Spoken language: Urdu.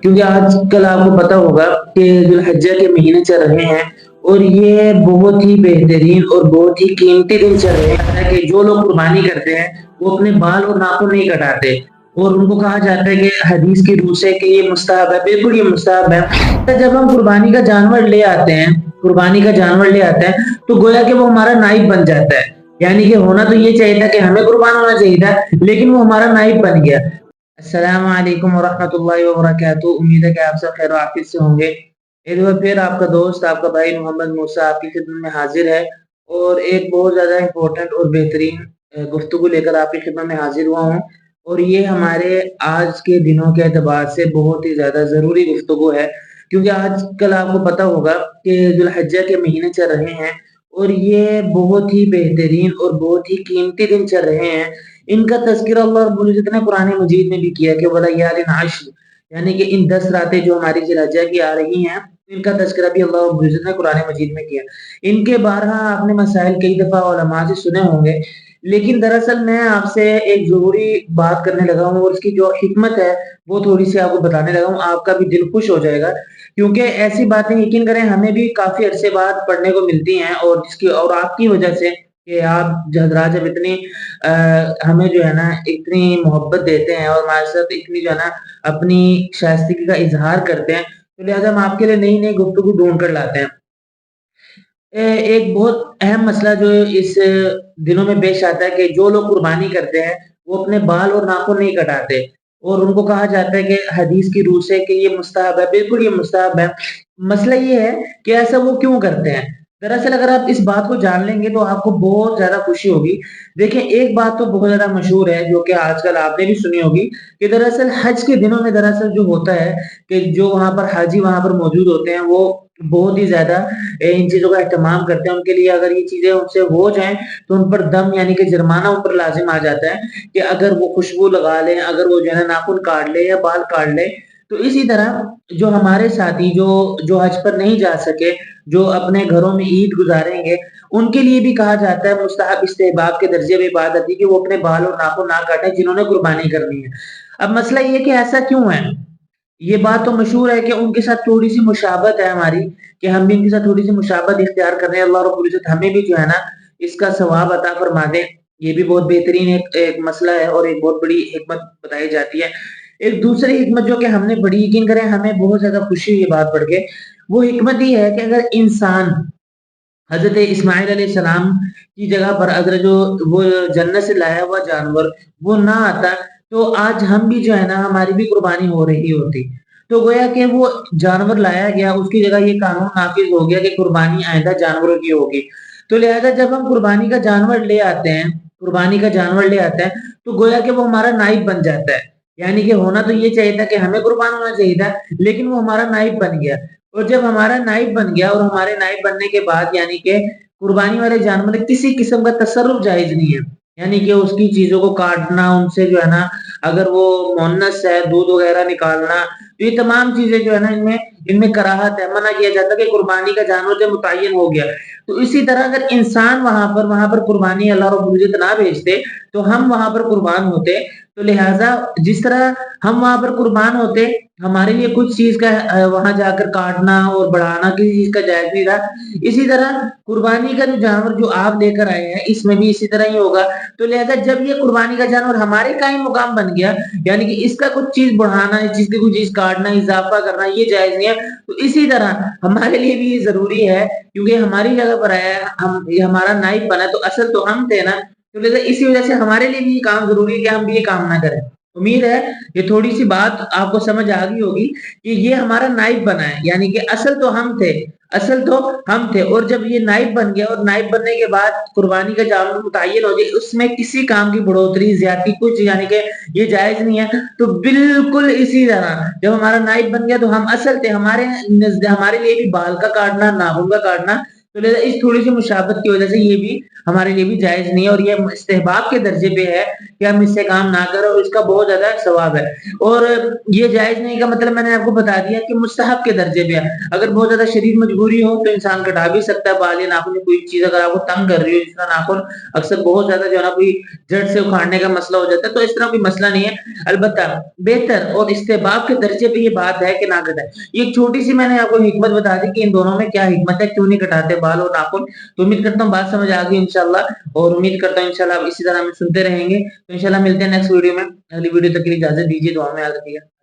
کیونکہ آج کل آپ کو پتا ہوگا کہ ذوالحجہ کے مہینے چل رہے ہیں اور یہ بہت ہی بہترین اور بہت ہی قیمتی دن چل رہے ہیں کہ جو لوگ قربانی کرتے ہیں وہ اپنے بال اور ناخن نہیں کٹاتے، اور ان کو کہا جاتا ہے کہ حدیث کی روح سے کہ یہ مستحب ہے، بالکل یہ مستحب ہے۔ جب ہم قربانی کا جانور لے آتے ہیں، قربانی کا جانور لے آتے ہیں تو گویا کہ وہ ہمارا نائب بن جاتا ہے، یعنی کہ ہونا تو یہ چاہیے تھا کہ ہمیں قربان ہونا چاہیے تھا، لیکن وہ ہمارا نائب بن گیا۔ السلام علیکم ورحمۃ اللہ وبرکاتہ، امید ہے کہ آپ سب خیر و عافیت سے ہوں گے۔ ایک بار پھر آپ کا دوست، آپ کا بھائی محمد موسیٰ آپ کی خدمت میں حاضر ہے، اور ایک بہت زیادہ امپورٹنٹ اور بہترین گفتگو لے کر آپ کی خدمت میں حاضر ہوا ہوں، اور یہ ہمارے آج کے دنوں کے اعتبار سے بہت ہی زیادہ ضروری گفتگو ہے، کیونکہ آج کل آپ کو پتا ہوگا کہ ذوالحجہ کے مہینے چل رہے ہیں اور یہ بہت ہی بہترین اور بہت ہی قیمتی دن چل رہے ہیں۔ ان کا تذکرہ اللہ رب العزت نے قرآن مجید میں بھی کیا کہ وَلَيَالٍ عَشْرٍ، یعنی کہ ان 10 راتیں جو ہماری ذوالحجہ کی آ رہی ہیں، ان کا تذکرہ بھی اللہ رب العزت نے قرآن مجید میں کیا۔ ان کے بارہا آپ نے مسائل کئی دفعہ علماء سے سنے ہوں گے، لیکن دراصل میں آپ سے ایک ضروری بات کرنے لگا ہوں، اور اس کی جو حکمت ہے وہ تھوڑی سی آپ کو بتانے لگا ہوں، آپ کا بھی دل خوش ہو جائے گا، کیونکہ ایسی باتیں یقین کریں ہمیں بھی کافی عرصے بعد پڑھنے کو ملتی ہیں، اور جس کی اور آپ کی وجہ سے کہ آپ حضرات جب اتنی ہمیں جو ہے نا اتنی محبت دیتے ہیں اور ہمارے ساتھ اتنی جو ہے نا اپنی شائستگی کا اظہار کرتے ہیں، تو لہٰذا ہم آپ کے لیے نئی نئی گفتگو ڈھونڈ کر لاتے ہیں۔ ایک بہت اہم مسئلہ جو اس دنوں میں پیش آتا ہے کہ جو لوگ قربانی کرتے ہیں وہ اپنے بال اور ناخن نہیں کٹاتے، اور ان کو کہا جاتا ہے کہ حدیث کی روح سے کہ یہ مستحب ہے، بالکل یہ مستحب ہے۔ مسئلہ یہ ہے کہ ایسا وہ کیوں کرتے ہیں؟ دراصل اگر آپ اس بات کو جان لیں گے تو آپ کو بہت زیادہ خوشی ہوگی۔ دیکھیں، ایک بات تو بہت زیادہ مشہور ہے جو کہ آج کل آپ نے بھی سنی ہوگی کہ دراصل حج کے دنوں میں دراصل جو ہوتا ہے کہ جو وہاں پر حاجی وہاں پر موجود ہوتے ہیں وہ بہت ہی زیادہ ان چیزوں کا اہتمام کرتے ہیں۔ ان کے لیے اگر یہ چیزیں ان سے ہو جائیں تو ان پر دم یعنی کہ جرمانہ ان پر لازم آ جاتا ہے کہ اگر وہ خوشبو لگا لیں، اگر وہ جو ہے ناخن کاٹ لے یا بال کاٹ لے۔ تو اسی طرح جو ہمارے ساتھی جو حج پر نہیں جا سکے، جو اپنے گھروں میں عید گزاریں گے، ان کے لیے بھی کہا جاتا ہے مستحب استحباب کے درجے میں بات آتی ہے کہ وہ اپنے بال اور ناخن نہ کاٹیں جنہوں نے قربانی کرنی ہے۔ اب مسئلہ یہ کہ ایسا کیوں ہے؟ یہ بات تو مشہور ہے کہ ان کے ساتھ تھوڑی سی مشابہت ہے ہماری، کہ ہم بھی ان کے ساتھ تھوڑی سی مشابہت اختیار کر رہے ہیں۔ اللہ رب العزت ہمیں بھی جو ہے نا اس کا ثواب عطا فرما دے۔ یہ بھی بہت بہترین ایک مسئلہ ہے اور ایک بہت بڑی حکمت بتائی جاتی ہے۔ ایک دوسری حکمت جو کہ ہم نے بڑی، یقین کریں ہمیں بہت زیادہ خوشی ہوئی یہ بات پڑھ کے، وہ حکمت یہ ہے کہ اگر انسان حضرت اسماعیل علیہ السلام کی جگہ پر اگر جو وہ جنت سے لایا ہوا جانور وہ نہ آتا تو آج ہم بھی جو ہے نا ہماری بھی قربانی ہو رہی ہوتی۔ تو گویا کہ وہ جانور لایا گیا، اس کی جگہ یہ قانون نافذ ہو گیا کہ قربانی آئندہ جانوروں کی ہوگی۔ تو لہذا جب ہم قربانی کا جانور لے آتے ہیں، قربانی کا جانور لے آتے ہیں تو گویا کہ وہ ہمارا نائب بن جاتا ہے، یعنی کہ ہونا تو یہ چاہیے تھا کہ ہمیں قربان ہونا چاہیے تھا، لیکن وہ ہمارا نائب بن گیا۔ اور جب ہمارا نائب بن گیا اور ہمارے نائب بننے کے بعد یعنی کہ قربانی والے جانور میں کسی قسم کا تصرف جائز نہیں ہے، یعنی کہ اس کی چیزوں کو کاٹنا، ان سے جو ہے نا اگر وہ مونس ہے دودھ وغیرہ نکالنا، تو یہ تمام چیزیں جو ہے نا ان میں کراہت ہے، منع کیا جاتا ہے کہ قربانی کا جانور جو متعین ہو گیا۔ تو اسی طرح اگر انسان وہاں پر قربانی اللہ رب العزت نہ بھیجتے تو ہم وہاں پر قربان ہوتے۔ تو لہٰذا جس طرح ہم وہاں پر قربان ہوتے، ہمارے لیے کچھ چیز کا وہاں جا کر کاٹنا اور بڑھانا کسی چیز کا جائز نہیں رہا، اسی طرح قربانی کا جو جانور جو آپ لے کر آئے ہیں اس میں بھی اسی طرح ہی ہوگا۔ تو لہذا جب یہ قربانی کا جانور ہمارے قائم مقام بن گیا، یعنی کہ اس کا کچھ چیز بڑھانا، اس چیز کی کچھ چیز کاٹنا، اضافہ کرنا یہ جائز نہیں ہے، تو اسی طرح ہمارے لیے بھی یہ ضروری ہے کیونکہ ہماری جگہ پر آیا ہے، یہ ہمارا نائب بنا، تو اصل تو ہم تھے نا، تو لہذا اسی وجہ سے ہمارے لیے بھی یہ کام ضروری ہے کہ ہم بھی یہ کام نہ کریں۔ امید ہے یہ تھوڑی سی بات آپ کو سمجھ آ گئی ہوگی کہ یہ ہمارا نائب بنا ہے، یعنی کہ اصل تو ہم تھے، اور جب یہ نائب بن گیا اور نائب بننے کے بعد قربانی کا جانور متعین ہو جائے، اس میں کسی کام کی بڑھوتری زیادتی کچھ یعنی کہ یہ جائز نہیں ہے۔ تو بالکل اسی طرح جب ہمارا نائب بن گیا تو ہم اصل تھے، ہمارے لیے بھی بال کا کاٹنا، ناخن کا کاٹنا تو لہٰذا اس تھوڑی سی مشابہت کی وجہ سے یہ بھی ہمارے لیے بھی جائز نہیں ہے، اور یہ استحباب کے درجے پہ ہے کہ ہم اس سے کام نہ کریں، اور اس کا بہت زیادہ ثواب ہے۔ اور یہ جائز نہیں کا مطلب میں نے آپ کو بتا دیا کہ مستحب کے درجے پہ ہے۔ اگر بہت زیادہ شدید مجبوری ہو تو انسان کٹا بھی سکتا ہے بال یا ناخن یا کوئی چیز اگر آپ کو تنگ کر رہی ہو، جس طرح ناخن اکثر بہت زیادہ جو ہے نا کوئی جڑ سے اکھاڑنے کا مسئلہ ہو جاتا ہے، تو اس طرح کوئی مسئلہ نہیں ہے۔ البتہ بہتر اور استحباب کے درجے پہ یہ بات ہے کہ نہ کٹائے۔ یہ ایک چھوٹی سی میں نے آپ کو حکمت بتا دی کہ ان دونوں میں کیا حکمت ہے، کیوں نہیں کٹاتے بال اور ناخن۔ تو امید کرتا ہوں بات سمجھ آ گئی انشاءاللہ، اور امید کرتا ہوں انشاءاللہ آپ اسی طرح ہمیں سنتے رہیں گے۔ تو انشاءاللہ ملتے ہیں نیکسٹ ویڈیو میں۔ اگلی ویڈیو تک کے لیے اجازت دیجیے، دعا میں یاد رکھیے گا۔